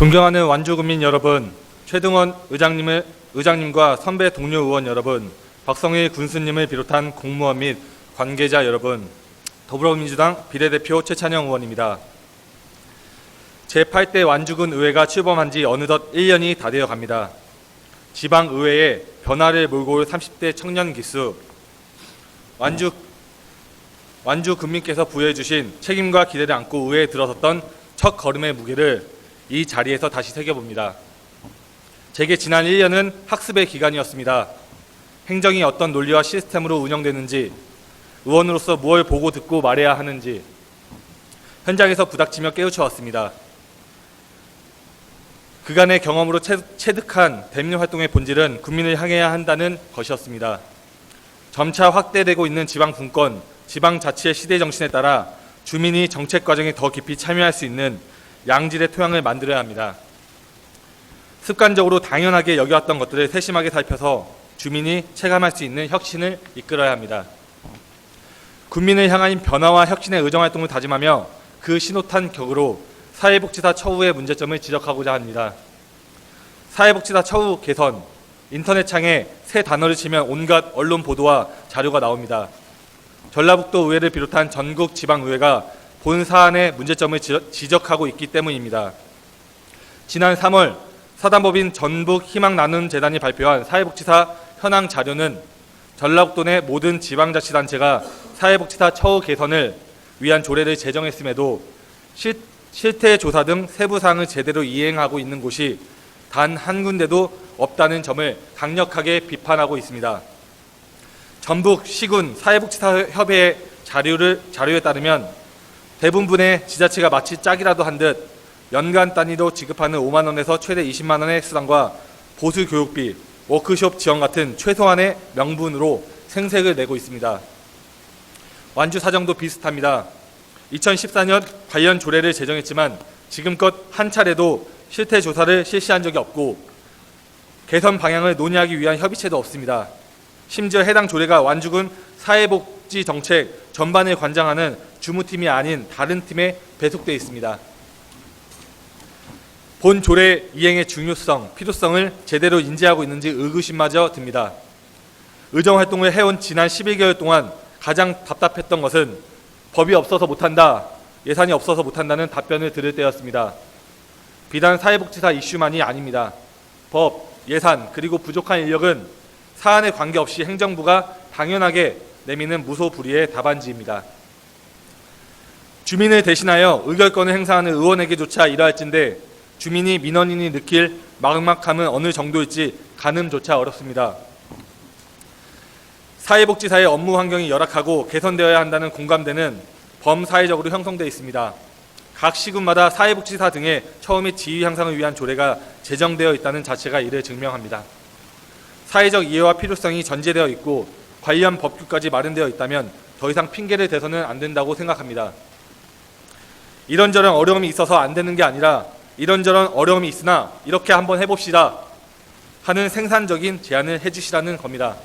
존경하는 완주군민 여러분, 최등원 의장님과 선배 동료 의원 여러분, 박성일 군수님을 비롯한 공무원 및 관계자 여러분, 더불어민주당 비례대표 최찬영 의원입니다. 제8대 완주군 의회가 출범한 지 어느덧 1년이 다 되어 갑니다. 지방의회에 변화를 몰고 올 30대 청년 기수, 완주 군민께서 부여해 주신 책임과 기대를 안고 의회에 들어섰던 첫 걸음의 무게를 이 자리에서 다시 새겨봅니다. 제게 지난 1년은 학습의 기간이었습니다. 행정이 어떤 논리와 시스템으로 운영되는지, 의원으로서 무엇을 보고 듣고 말해야 하는지 현장에서 부닥치며 깨우쳐왔습니다. 그간의 경험으로 체득한 대민 활동의 본질은 국민을 향해야 한다는 것이었습니다. 점차 확대되고 있는 지방 분권, 지방자치의 시대 정신에 따라 주민이 정책 과정에 더 깊이 참여할 수 있는 양질의 토양을 만들어야 합니다. 습관적으로 당연하게 여겨왔던 것들을 세심하게 살펴서 주민이 체감할 수 있는 혁신을 이끌어야 합니다. 국민을 향한 변화와 혁신의 의정활동을 다짐하며 그 신호탄 격으로 사회복지사 처우의 문제점을 지적하고자 합니다. 사회복지사 처우 개선, 인터넷창에 새 단어를 치면 온갖 언론 보도와 자료가 나옵니다. 전라북도 의회를 비롯한 전국 지방의회가 본 사안의 문제점을 지적하고 있기 때문입니다. 지난 3월 사단법인 전북희망나눔재단이 발표한 사회복지사 현황 자료는 전라북도 내 모든 지방자치단체가 사회복지사 처우 개선을 위한 조례를 제정했음에도 실태조사 등 세부사항을 제대로 이행하고 있는 곳이 단 한 군데도 없다는 점을 강력하게 비판하고 있습니다. 전북 시군 사회복지사협회의 자료에 따르면 대부분의 지자체가 마치 짝이라도 한 듯 연간 단위로 지급하는 5만 원에서 최대 20만 원의 수당과 보수 교육비, 워크숍 지원 같은 최소한의 명분으로 생색을 내고 있습니다. 완주 사정도 비슷합니다. 2014년 관련 조례를 제정했지만 지금껏 한 차례도 실태 조사를 실시한 적이 없고 개선 방향을 논의하기 위한 협의체도 없습니다. 심지어 해당 조례가 완주군 사회복지 정책 전반을 관장하는 주무팀이 아닌 다른 팀에 배속되어 있습니다. 본 조례 이행의 중요성, 필요성을 제대로 인지하고 있는지 의구심마저 듭니다. 의정활동을 해온 지난 12개월 동안 가장 답답했던 것은 법이 없어서 못한다, 예산이 없어서 못한다는 답변을 들을 때였습니다. 비단 사회복지사 이슈만이 아닙니다. 법, 예산, 그리고 부족한 인력은 사안에 관계없이 행정부가 당연하게 내미는 무소불위의 답안지입니다. 주민을 대신하여 의결권을 행사하는 의원에게조차 이러할진데 주민이 민원인이 느낄 막막함은 어느 정도일지 가늠조차 어렵습니다. 사회복지사의 업무 환경이 열악하고 개선되어야 한다는 공감대는 범사회적으로 형성되어 있습니다. 각 시군마다 사회복지사 등의 처우 및 지위 향상을 위한 조례가 제정되어 있다는 자체가 이를 증명합니다. 사회적 이해와 필요성이 전제되어 있고 관련 법규까지 마련되어 있다면 더 이상 핑계를 대서는 안 된다고 생각합니다. 이런저런 어려움이 있어서 안 되는 게 아니라 이런저런 어려움이 있으나 이렇게 한번 해봅시다 하는 생산적인 제안을 해주시라는 겁니다.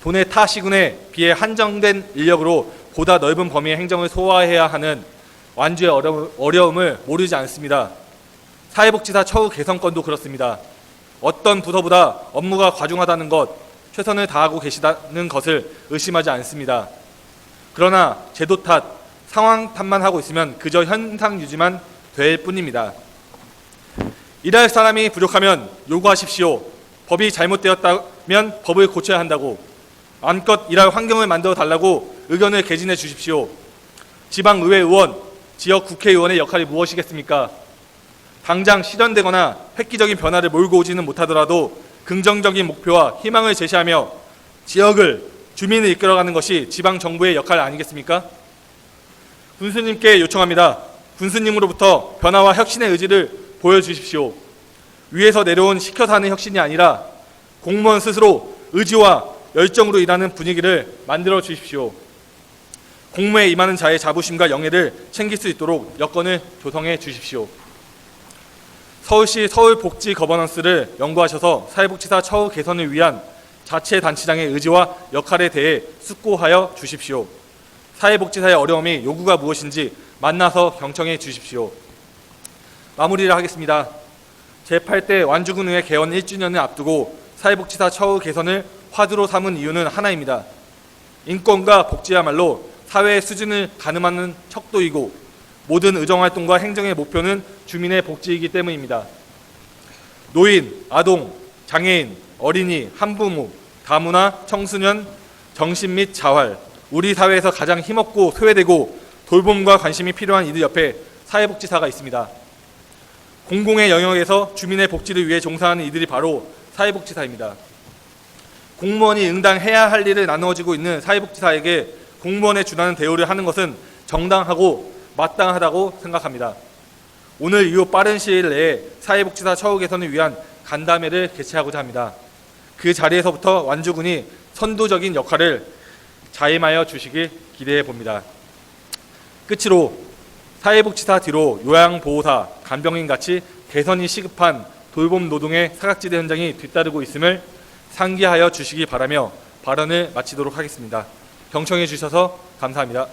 도내 타 시군에 비해 한정된 인력으로 보다 넓은 범위의 행정을 소화해야 하는 완주의 어려움을 모르지 않습니다. 사회복지사 처우 개선권도 그렇습니다. 어떤 부서보다 업무가 과중하다는 것, 최선을 다하고 계시다는 것을 의심하지 않습니다. 그러나 제도 탓, 상황 탓만 하고 있으면 그저 현상 유지만 될 뿐입니다. 일할 사람이 부족하면 요구하십시오. 법이 잘못되었다면 법을 고쳐야 한다고. 마음껏 일할 환경을 만들어 달라고 의견을 개진해 주십시오. 지방의회 의원, 지역 국회의원의 역할이 무엇이겠습니까? 당장 실현되거나 획기적인 변화를 몰고 오지는 못하더라도 긍정적인 목표와 희망을 제시하며 지역을, 주민을 이끌어가는 것이 지방정부의 역할 아니겠습니까? 군수님께 요청합니다. 군수님으로부터 변화와 혁신의 의지를 보여주십시오. 위에서 내려온 시켜서 하는 혁신이 아니라 공무원 스스로 의지와 열정으로 일하는 분위기를 만들어 주십시오. 공무에 임하는 자의 자부심과 영예를 챙길 수 있도록 여건을 조성해 주십시오. 서울시 서울복지 거버넌스를 연구하셔서 사회복지사 처우 개선을 위한 자치단체장의 의지와 역할에 대해 숙고하여 주십시오. 사회복지사의 어려움이 요구가 무엇인지 만나서 경청해 주십시오. 마무리를 하겠습니다. 제8대 완주군의회 개원 1주년을 앞두고 사회복지사 처우 개선을 화두로 삼은 이유는 하나입니다. 인권과 복지야말로 사회의 수준을 가늠하는 척도이고 모든 의정활동과 행정의 목표는 주민의 복지이기 때문입니다. 노인, 아동, 장애인, 어린이, 한부모, 다문화, 청소년, 정신 및 자활, 우리 사회에서 가장 힘없고 소외되고 돌봄과 관심이 필요한 이들 옆에 사회복지사가 있습니다. 공공의 영역에서 주민의 복지를 위해 종사하는 이들이 바로 사회복지사입니다. 공무원이 응당해야 할 일을 나누어지고 있는 사회복지사에게 공무원에 준하는 대우를 하는 것은 정당하고 마땅하다고 생각합니다. 오늘 이후 빠른 시일 내에 사회복지사 처우 개선을 위한 간담회를 개최하고자 합니다. 그 자리에서부터 완주군이 선도적인 역할을 자임하여 주시길 기대해 봅니다. 끝으로 사회복지사 뒤로 요양보호사, 간병인 같이 개선이 시급한 돌봄 노동의 사각지대 현장이 뒤따르고 있음을 상기하여 주시기 바라며 발언을 마치도록 하겠습니다. 경청해 주셔서 감사합니다.